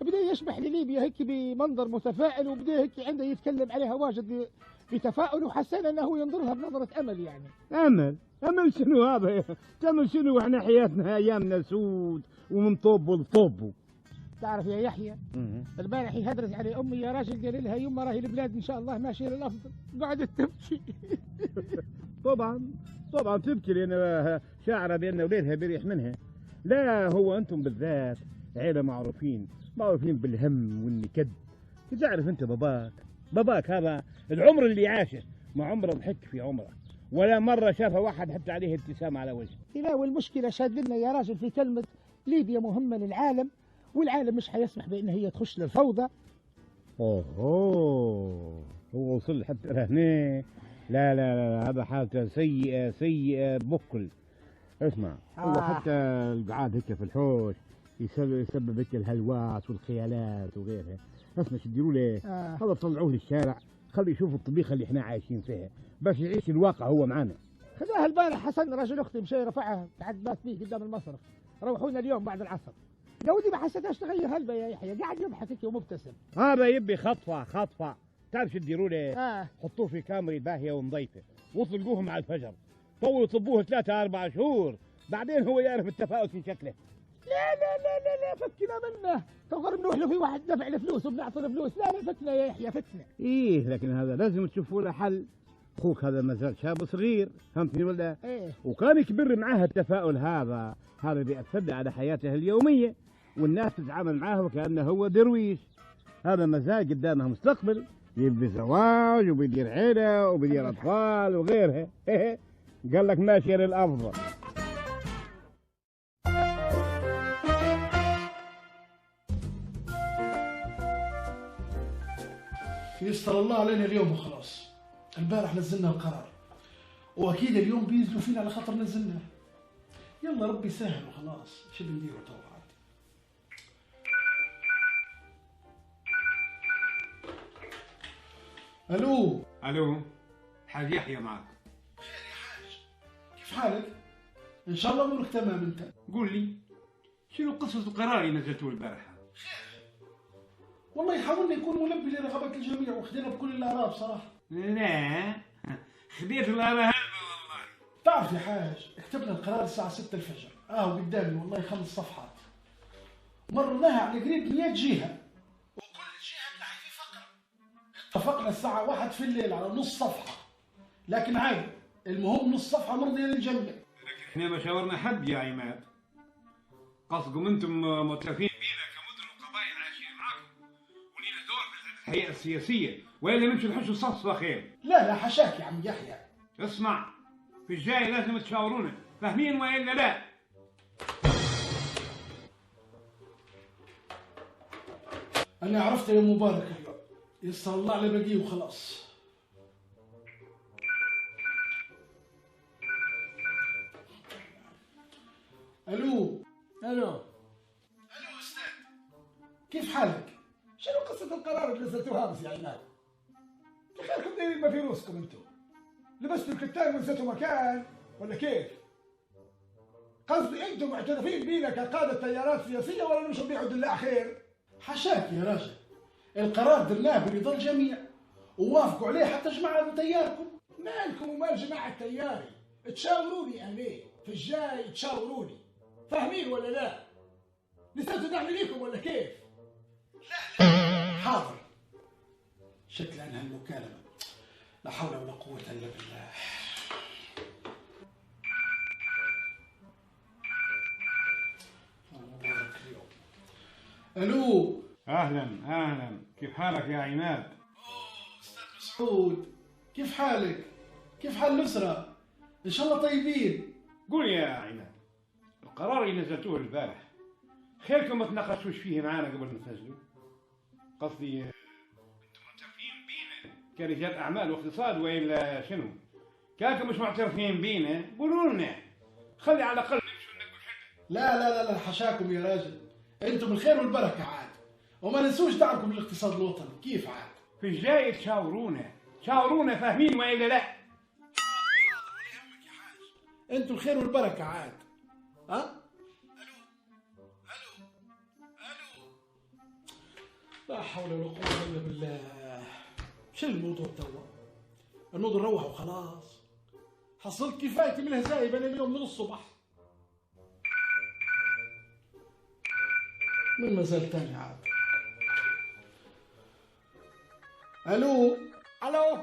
بدا يشبح لليبيا هيك بمنظر متفائل، وبدا هيك عنده يتكلم عليها واجد بتفاؤل، وحسينا انه ينظرها بنظره امل يعني. امل شنو هذا؟ امل شنو واحنا حياتنا ايامنا سود ومن طوب لطوب. تعرف يا يحيى، البارح يهدرس علي امي يا راجل، قال لها يما راهي البلاد ان شاء الله ماشيه للافضل، قعدت تبكي. طبعا تبكي لان شاعره بان وليدها بريح منها. لا هو انتم بالذات عيله معروفين بالهم والنكد. تعرف انت باباك هذا العمر اللي عاشه ما عمره ضحك في عمره، ولا مره شاف واحد حتى عليه ابتسامه على وجهه. لا والمشكله شاد لنا يا راجل في كلمه ليبيا مهمه للعالم، والعالم مش حيسمح بان هي تخش للفوضى. هو وصل حتى لهنا. لا هذا حالته سيئة بكل. اسمع هو حتى القعاد هيك في الحوش يسبب هيك الهلوات والخيالات وغيرها. اسمع شو تديروا له؟ هذا طلعوه للشارع، خليه يشوف الطبيخة اللي احنا عايشين فيها باش يعيش الواقع هو معنا. خذاها البارح حسن رجل اختي مشي رفعها تعدات فيه قدام المصرف، روحونا اليوم بعد العصر. يا ودي ما حسيتهاش تغير هلبة يا يحيى، قاعد يضحك هيك ومبتسم. هذا يبي خطفة. تعرف شو تديروا له؟ حطوه في كامري باهية ونظيفة واطلقوه مع الفجر، طووا يطبوه 3-4 شهور، بعدين هو يعرف التفاؤل في شكله. لا فكنا منه، تغر بنروح له في واحد دفع الفلوس وبنعطي الفلوس. لا فكنا يا يحيى فكنا. ايه لكن هذا لازم تشوفوا له حل. اخوك هذا ما زال شاب صغير، فهمتني ولا؟ وكان يكبر معاه التفاؤل هذا بيأثر على حياته اليومية، والناس تتعامل معاه وكأنه هو درويش. هذا مزاج قدامه مستقبل، يبي زواج وبيدير عيلة وبيدير أطفال وغيرها. قال لك ماشي للأفضل. يستر الله علينا اليوم وخلاص. البارح نزلنا القرار، واكيد اليوم بينزلوا فينا على خاطر نزلناه. يلا ربي يسهل وخلاص، شو بنديروا تو عاد. الو حاج يحيى معك. خير يا حاج، كيف حالك؟ ان شاء الله امورك تمام. انت قول لي شنو قصة القرار اللي نزلتوه البارحة؟ خير والله حاولنا نكون ملبي لرغبات الجميع وخدينا بكل الآراء بصراحة. لا خذيت الآراء هلبة والله. تعرف يا حاج، كتبنا القرار الساعة 6 الفجر، وقدامي والله 5 صفحات، مرناها على قريب 100 جهة، وكل جهة بنحكي في فقرة. اتفقنا الساعة 1 في الليل على نص صفحة، لكن عادي، المهم نص صفحة مرضية للجميع. لكن احنا ما شاورنا حد يا عماد، قصدكم انتم متفقين بينا كمدن وقبائل عايشين معاكم ولينا دور في الهيئة السياسية، وإلا نمشي نحشوا صفصة خير. لا حشاك يا عم يحيى. اسمع، في الجاي لازم تشاورونا، فاهمين وإلا لا؟ أنا عرفت يا مبارك اليوم، يسر الله على بقيه وخلاص. الو استاذ، كيف حالك؟ شنو قصة القرار اللي نزلتوها بس يا عماد؟ خيركم دايرين ما في روسكم انتم؟ لبستوا الكتان ونسيتوا مكان ولا كيف؟ قصدي انتم معترفين بينا كقادة تيارات سياسية ولا مش بيعوا دلاع خير؟ حشاك يا راجل، القرار درناه برضا الجميع ووافقوا عليه حتى جماعة تياركم. مالكم ومال جماعة تياري؟ تشاوروني عليه في الجاي، تشاوروني، فاهمين ولا لا؟ نسيتوا دعم ليكم ولا كيف؟ لا حاضر. شكل انها المكالمة، لا حول ولا قوة الا بالله. الو اهلا كيف حالك يا عماد؟ استاذ مسعود، كيف حالك؟ كيف حال الاسرة؟ ان شاء الله طيبين. قول يا عماد، القرار اللي نزلتوه البارح خيركم ما تناقشوش فيه معانا قبل ما تنزلوا؟ قصدي انتم معترفين بينا كرجال اعمال واقتصاد ولا شنو؟ كانكم مش معترفين بينا قولوا لنا، خلي على الاقل نمشوا نقول حاجه. لا حشاكم يا راجل، انتم الخير والبركه عاد، وما ننسوش دعمكم للاقتصاد الوطني. كيف عاد؟ في الجاي تشاورونا فاهمين ولا لا؟ حاضر ولا يهمك يا حاج، انتم الخير والبركه عاد. ها؟ الو لا حول ولا قوة إلا بالله. شو الموضوع توا؟ النوض نروح وخلاص. حصلت كفايتي من الهزايم أنا اليوم من الصبح. من مازال تاني عاد. ألو. الو،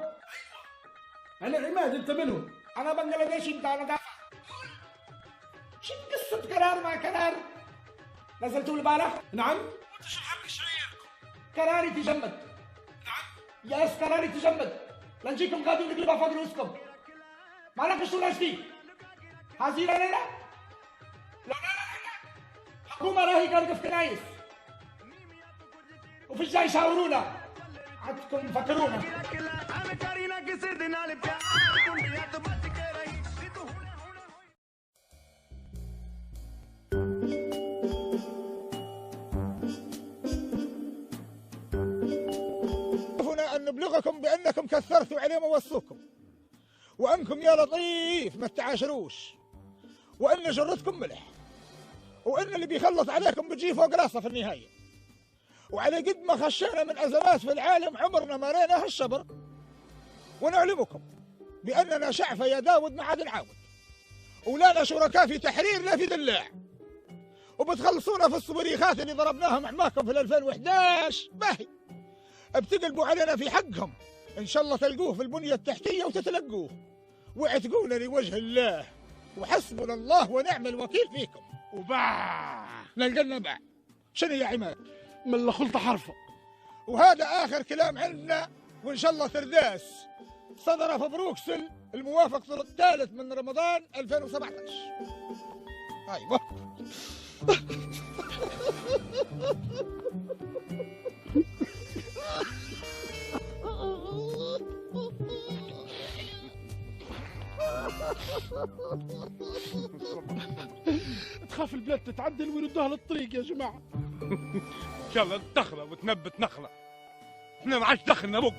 أنا عماد، أنت منهم؟ انا بنجلاديشي بتاع نظافه. شو قصه قرار مع قرار؟ نزلتوا البارح؟ نعم؟ قراري تجمد. نعم يا قراري تجمد. لا نجيكم غادي نقلبها فوق رؤوسكم. ما لك شو فيه؟ حزينه ليلى؟ لا لا لا، الحكومه راهي قاعده في كنايس وفي الجاي يشاورونا. عدكم فكرونا. أن نبلغكم بأنكم كثرتوا عليهم ووصوكم، وأنكم يا لطيف ما تعاشروش، وأن جرتكم ملح، وأن اللي بيخلص عليكم بتجي فوق راسه في النهاية. وعلى قد ما خشينا من أزمات في العالم عمرنا ما رينا هالشبر. ونعلمكم بأننا شعفة يا داود ما عاد نعاود، ولانا شركاء في تحرير لا في دلاع، وبتخلصونا في الصواريخات اللي ضربناهم حماكم في 2011. باهي بتقلبوا علينا في حقهم، ان شاء الله تلقوه في البنيه التحتيه وتتلقوه، واعتقونا لوجه الله، وحسبنا الله ونعم الوكيل فيكم. وباع نلقى باع. شنو يا عماد؟ من اللي خلط حرفه. وهذا اخر كلام عندنا، وان شاء الله ترداس صدر في بروكسل الموافق 3 من رمضان 2017. ايوه. تخاف البلاد تتعدل ويردوها للطريق يا جماعة. ان شاء الله تخلى وتنبت نخله. احنا ما عادش دخلنا بق.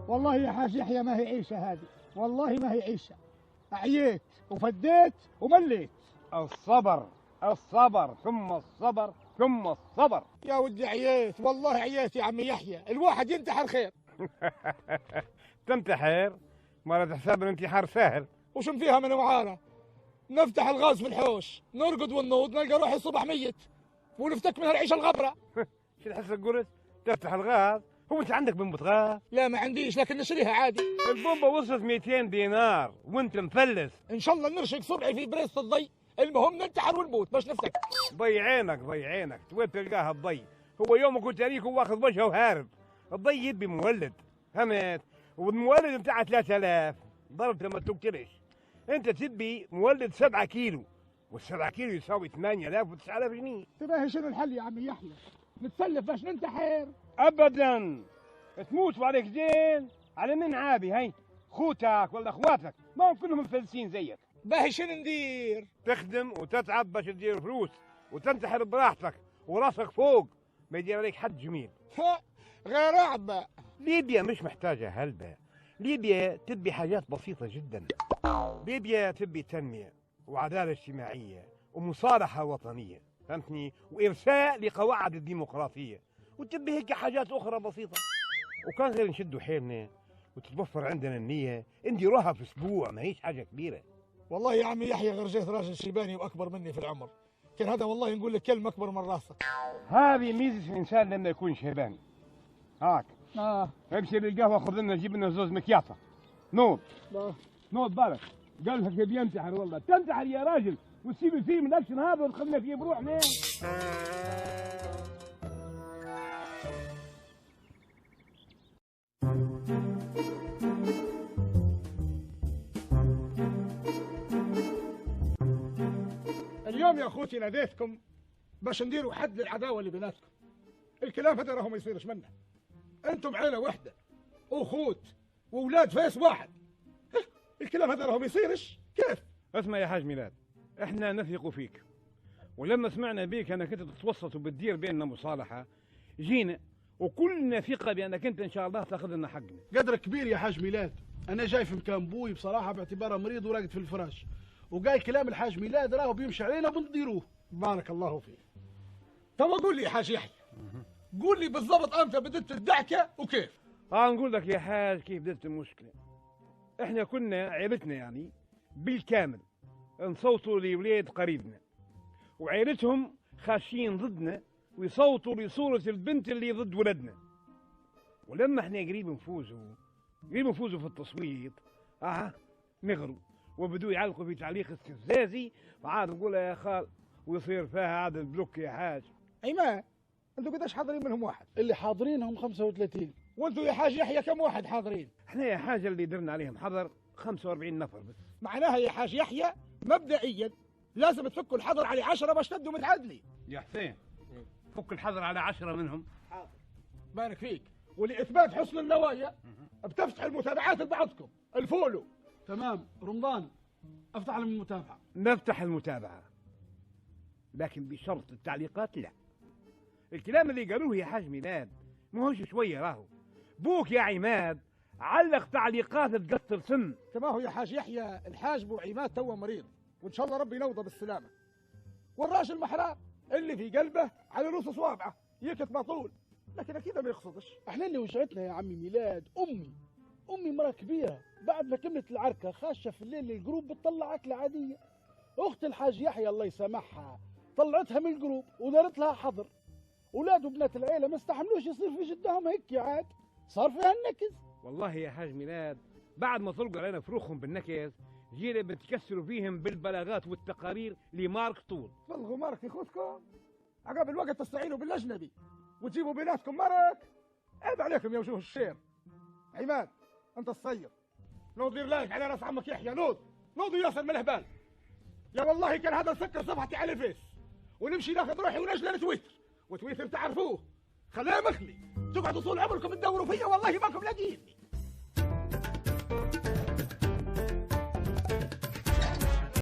والله يا حاج يحيى ما هي عيشه هذه، والله ما هي عيشه. عييت وفديت ومليت. الصبر الصبر ثم الصبر ثم الصبر. يا ودي عييت، والله عييت يا عمي يحيى، الواحد ينتحر خير. تنتحر؟ ما تحسب الانتحار سهل. وشم فيها من معانا؟ نفتح الغاز في الحوش، نرقد ونوض، نلقى روحي الصبح ميت، ونفتك من العيشه الغبره. شو تحس القرص؟ تفتح الغاز؟ هو انت عندك بومبة غاز؟ لا ما عنديش، لكن نشريها عادي. البومبة وصلت 200 دينار وانت مفلس. ان شاء الله نرشق صبعي في بريسة الضي، المهم ننتحر ونموت باش نفتك. ضي عينك ضي عينك، وين تلقاها الضي؟ هو يوم قلت ليك هو واخذ وجهه وهارب. الضي يدبي مولد، فهمت؟ والمولد بتاعه 3000 ضربت لما تقترش. انت تدبي مولد 7 كيلو، وال7 كيلو يساوي 8000 و9000 جنيه. تباهي شنو الحل يا عمي يحيى؟ نتسلف باش ننتحر؟ ابدا، تموت وعليك دين على من عابي؟ هي خوتك ولا اخواتك ما هم كلهم مفلسين زيك. باهي شنو ندير؟ تخدم وتتعب باش تدير فلوس وتنتحر براحتك وراسك فوق، ما يدير عليك حد جميل. غير أعبى. ليبيا مش محتاجة هلبة، ليبيا تبي حاجات بسيطة جدا. ليبيا تبي تنمية وعدالة اجتماعية ومصالحة وطنية، فهمتني؟ وإرساء لقواعد الديمقراطية، وتبي هيك حاجات أخرى بسيطة. وكان غير نشدوا حيلنا وتتوفر عندنا النية نديروها في أسبوع، ما هيش حاجة كبيرة. والله يا عمي يحيى غير جيت راجل شيباني وأكبر مني في العمر، كان هذا والله نقول لك كلمة أكبر من راسك. هذه ميزة الإنسان لما يكون شيباني. هاك امشي للقهوة خذ لنا جيب لنا زوز مكياطة. نوض نوض بالك، قال لك يبي ينتحر. والله تنتحر يا راجل وتسيب الفيلم الأكشن هذا وتخلينا فيه بروحنا. اليوم يا اخوتي ناديتكم باش نديروا حد للعداوه اللي بيناتكم. الكلام هذا راهو ما يصيرش منه. انتم عيله واحده واخوت واولاد فيس واحد. الكلام هذا راهو ما يصيرش. كيف؟ اسمع يا حاج ميلاد، احنا نثق فيك، ولما سمعنا بيك انك انت تتوسط وبتدير بيننا مصالحه جينا وكلنا ثقه بانك انت ان شاء الله تاخذ لنا حقنا. قدر كبير يا حاج ميلاد. انا جاي في مكان بوي بصراحه باعتباره مريض وراقد في الفراش، وقال كلام الحاج ميلاد راهو بيمشي علينا بنديروه. بارك الله فيك. توا قول لي يا حاج يحيى، قول لي بالضبط امتى بدت الدعكه وكيف؟ نقول لك يا حاج كيف بدت المشكله. احنا كنا عيلتنا يعني بالكامل نصوتوا لولاد قريبنا، وعيلتهم خاشين ضدنا ويصوتوا لصورة البنت اللي ضد ولدنا. ولما احنا قريب نفوزوا في التصويت نغروا وبدوا يعلقوا في تعليق استفزازي، وعاد نقولها يا خال ويصير فيها عاد البلوك يا حاج. ايمان انتوا قداش حاضرين منهم واحد؟ اللي حاضرينهم 35. وانتوا يا حاج يحيى كم واحد حاضرين؟ احنا يا حاج اللي درنا عليهم حضر 45 نفر بس. معناها يا حاج يحيى مبدئيا لازم تفكوا الحظر على 10 باش تبدوا متعادلين. يا حسين فك الحظر على 10 منهم. حاضر. بارك فيك. ولإثبات حسن النوايا بتفتح المتابعات لبعضكم الفولو. تمام. رمضان افتح لهم المتابعه. نفتح المتابعة لكن بشرط التعليقات لا. الكلام اللي قالوه يا حاج ميلاد ماهوش شوية راهو. بوك يا عماد علق تعليقات تقطر سن. كما هو يا حاج يحيى الحاج بو عماد تو مريض وان شاء الله ربي ينوضه بالسلامه. والراجل محراب اللي في قلبه على نص صوابعه يكتب طول، لكن اكيد ما يقصدش. احنا اللي وجعتنا يا عمي ميلاد امي مرة كبيرة بعد ما كملت العركة خاشة في الليل الجروب بتطلع أكلة عادية. أخت الحاج يحيى الله يسامحها طلعتها من الجروب ودارت لها حظر. أولاد وبنات العيلة ما استحملوش يصير في جدهم هيك عاد، صار فيها النكز. والله يا حاج ميلاد بعد ما طلقوا علينا فروخهم بالنكز جينا بتكسروا فيهم بالبلاغات والتقارير لمارك طول. طلقوا مارك يخوتكم عقب الوقت تستعينوا بالاجنبي وتجيبوا بيناتكم مارك. عيب عليكم يا وجوه الشير. عماد انت الصير، نوض دير لايك على راس عمك يحيى. نوض ياسر من الهبال. يا والله كان هذا سكر صفحتي على الفيس ونمشي ناخذ روحي ونجلى تويتر، وتويتر تعرفوه خلاه مخلي. تقعدوا طول عمركم تدوروا فيا والله ماكم لاقيين.